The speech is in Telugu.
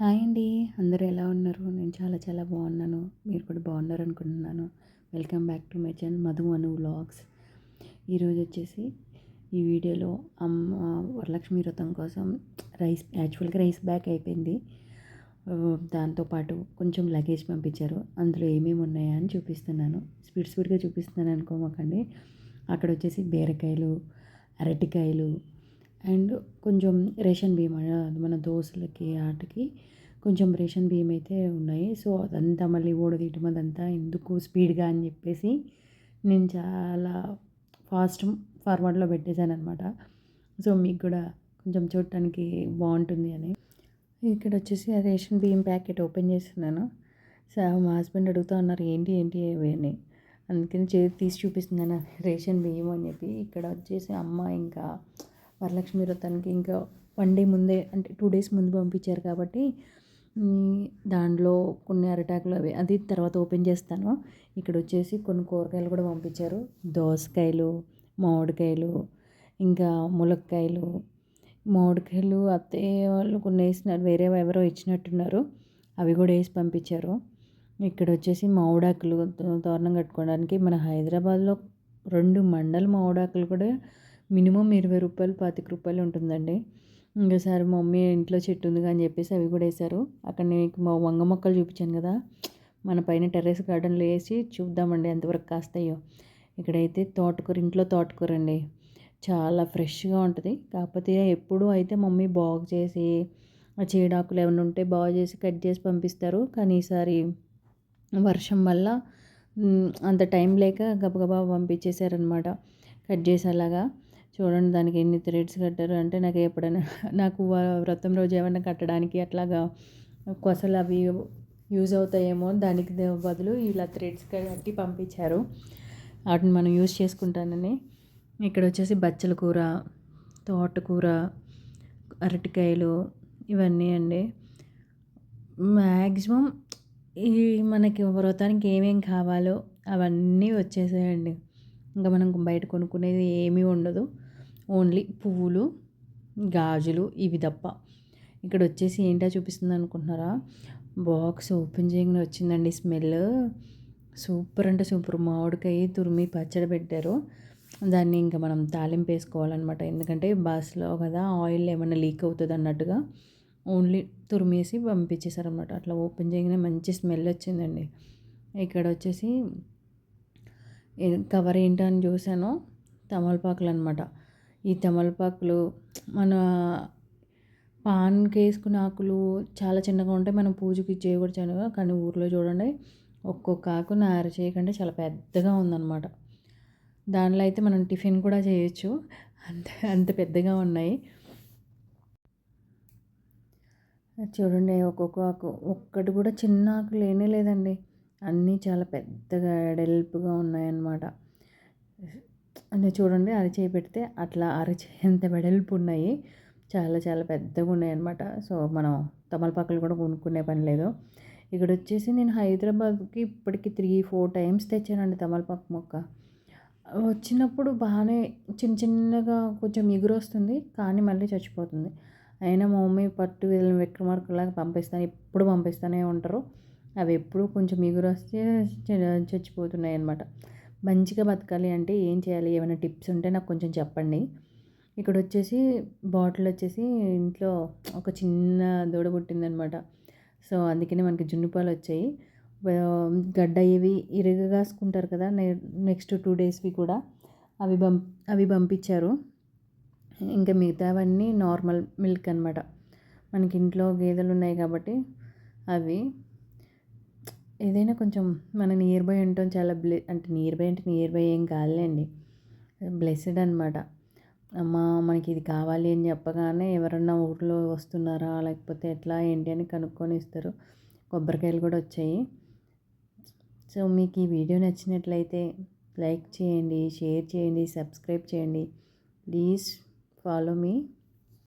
హాయ్ అండి. అందరూ ఎలా ఉన్నారు? నేను చాలా చాలా బాగున్నాను. మీరు కూడా బాగున్నారు అనుకుంటున్నాను. Welcome back to my channel Madhu Anu vlogs. ఈరోజు వచ్చేసి ఈ వీడియోలో అమ్మ వరలక్ష్మి వ్రతం కోసం యాక్చువల్గా రైస్ బ్యాగ్ అయిపోయింది. దాంతోపాటు కొంచెం లగేజ్ పంపించారు. అందులో ఏమేమి ఉన్నాయా అని చూపిస్తున్నాను. స్పీడ్గా చూపిస్తున్నాను అనుకోమాకండి. అక్కడ వచ్చేసి బీరకాయలు, అరటికాయలు అండ్ కొంచెం రేషన్ బియ్యం మన దోశలకి ఆటకి కొంచెం రేషన్ బియ్యం అయితే ఉన్నాయి. సో అదంతా మళ్ళీ ఓడదీయటం అదంతా ఎందుకు స్పీడ్గా అని చెప్పేసి నేను చాలా ఫార్వర్డ్లో పెట్టేశాను అనమాట. సో మీకు కూడా కొంచెం చూడటానికి బాగుంటుంది అని. ఇక్కడ వచ్చేసి ఆ రేషన్ బియ్యం ప్యాకెట్ ఓపెన్ చేస్తున్నాను. సో మా హస్బెండ్ అడుగుతూ ఉన్నారు ఏంటి ఏంటి ఇవి అని. అందుకని తీసి చూపిస్తున్నాను రేషన్ బియ్యం అని చెప్పి. ఇక్కడ వచ్చేసి అమ్మ ఇంకా వరలక్ష్మి వ్రతానికి ఇంకా 1 డే ముందే అంటే 2 డేస్ ముందు పంపించారు కాబట్టి దాంట్లో కొన్ని అరిటాకులు అది తర్వాత ఓపెన్ చేస్తాను. ఇక్కడ వచ్చేసి కొన్ని కూరగాయలు కూడా పంపించారు. దోసకాయలు, మామిడికాయలు, ఇంకా ములక్కాయలు. మామిడికాయలు అత్తయ్య వాళ్ళు కొన్ని వేసినారు, వేరే ఎవరో ఇచ్చినట్టున్నారు. అవి కూడా వేసి పంపించారు. ఇక్కడ వచ్చేసి మామిడాకులు తోరణం కట్టుకోవడానికి మన హైదరాబాద్లో 2 మండల మామిడాకులు కూడా మినిమం 20 రూపాయలు 25 రూపాయలు ఉంటుందండి. ఇంకోసారి మా మమ్మీ ఇంట్లో చెట్టు ఉంది అని చెప్పేసి అవి కూడా వేశారు. అక్కడ నేను మా వంగ మొక్కలు చూపించాను కదా, మన పైన టెర్రస్ గార్డెన్లో వేసి చూద్దామండి ఎంతవరకు కాస్తాయో. ఇక్కడైతే తోటకూర, ఇంట్లో తోటకూర అండి, చాలా ఫ్రెష్గా ఉంటుంది. కాకపోతే ఎప్పుడూ అయితే మమ్మీ బాగు చేసి ఆ చీడాకులు ఏమైనా ఉంటే బాగు చేసి కట్ చేసి పంపిస్తారు. కానీ ఈసారి వర్షం వల్ల అంత టైం లేక గబగబా పంపించేశారనమాట కట్ చేసి. అలాగా చూడండి దానికి ఎన్ని థ్రెడ్స్ కట్టారు అంటే, నాకు ఎప్పుడైనా నాకు వ్రతం రోజు ఏమైనా కట్టడానికి అట్లాగా కొసలు అవి యూజ్ అవుతాయేమో, దానికి బదులు ఇలా థ్రెడ్స్ కట్టి పంపించారు. వాటిని మనం యూజ్ చేసుకుంటానని. ఇక్కడ వచ్చేసి బచ్చల కూర, తోటకూర, అరటికాయలు ఇవన్నీ అండి. మ్యాక్సిమం ఈ మనకి వ్రతానికి ఏమేం కావాలో అవన్నీ వచ్చేసాయండి. ఇంకా మనం బయట కొనుక్కునేది ఏమీ ఉండదు. ఓన్లీ పువ్వులు, గాజులు ఇవి తప్ప. ఇక్కడ వచ్చేసి ఏంటో చూపిస్తుంది అనుకుంటున్నారా? బాక్స్ ఓపెన్ చేయగానే వచ్చిందండి స్మెల్. సూపర్ అంటే సూపర్. మామిడికాయ తురిమి పచ్చడి పెట్టారు. దాన్ని ఇంకా మనం తాలింపు వేసుకోవాలన్నమాట. ఎందుకంటే బస్లో కదా ఆయిల్ ఏమైనా లీక్ అవుతుంది అన్నట్టుగా ఓన్లీ తురిమేసి పంపించేశారనమాట. అట్లా ఓపెన్ చేయగానే మంచి స్మెల్ వచ్చిందండి. ఇక్కడ వచ్చేసి కవర్ ఏంటని చూశాను, తమలపాకులు అనమాట. ఈ తమలపాకులు మన పాన్కి వేసుకునే ఆకులు చాలా చిన్నగా ఉంటాయి, మనం పూజకి చేయకూడదు. కానీ ఊర్లో చూడండి ఒక్కొక్క ఆకు నా అరచేయకంటే చాలా పెద్దగా ఉందన్నమాట. దానిలో అయితే మనం టిఫిన్ కూడా చేయొచ్చు, అంత అంత పెద్దగా ఉన్నాయి. చూడండి ఒక్కొక్క ఆకు, ఒక్కటి కూడా చిన్న ఆకు లేనే లేదండి. అన్నీ చాలా పెద్దగా ఎడల్పుగా ఉన్నాయన్నమాట. అంటే చూడండి అరచేయి పెడితే అట్లా అరచేయి ఎంత వెడల్పు ఉన్నాయి. చాలా చాలా పెద్దగా ఉన్నాయన్నమాట. సో మనం తమలపాకులు కూడా కొనుక్కునే పని లేదు. ఇక్కడ వచ్చేసి నేను హైదరాబాద్కి ఇప్పటికి 3-4 టైమ్స్ తెచ్చానండి తమలపాకు మొక్క. వచ్చినప్పుడు బాగానే చిన్న చిన్నగా కొంచెం ఎగురు వస్తుంది, కానీ మళ్ళీ చచ్చిపోతుంది. అయినా మా మమ్మీ పట్టు వీళ్ళని విక్రమార్కులాగా ఎప్పుడు పంపిస్తూనే ఉంటారు. అవి ఎప్పుడు కొంచెం ఎగురు వస్తే చచ్చిపోతున్నాయి అన్నమాట. మంచిగా బతకాలి అంటే ఏం చేయాలి, ఏమైనా టిప్స్ ఉంటే నాకు కొంచెం చెప్పండి. ఇక్కడ వచ్చేసి బాటిల్ వచ్చేసి ఇంట్లో ఒక చిన్న దూడ పుట్టిందనమాట. సో అందుకనే మనకి జున్నుపాలు వచ్చాయి. గడ్డ ఇవి ఇరగగాసుకుంటారు కదా, నెక్స్ట్ 2 డేస్వి కూడా అవి పంపించారు. ఇంకా మిగతావన్నీ నార్మల్ మిల్క్ అనమాట. మనకి ఇంట్లో గేదెలు ఉన్నాయి కాబట్టి అవి ఏదైనా కొంచెం మన నియర్ బై ఉండటం చాలా అంటే నియర్ బై ఏం కాదులేండి, బ్లెస్డ్ అనమాట. అమ్మ మనకి ఇది కావాలి అని చెప్పగానే ఎవరన్నా ఊర్లో వస్తున్నారా లేకపోతే ఎట్లా ఏంటి అని కనుక్కొని ఇస్తారు. కొబ్బరికాయలు కూడా వచ్చాయి. సో మీకు ఈ వీడియో నచ్చినట్లయితే లైక్ చేయండి, షేర్ చేయండి, సబ్స్క్రైబ్ చేయండి. Please follow me.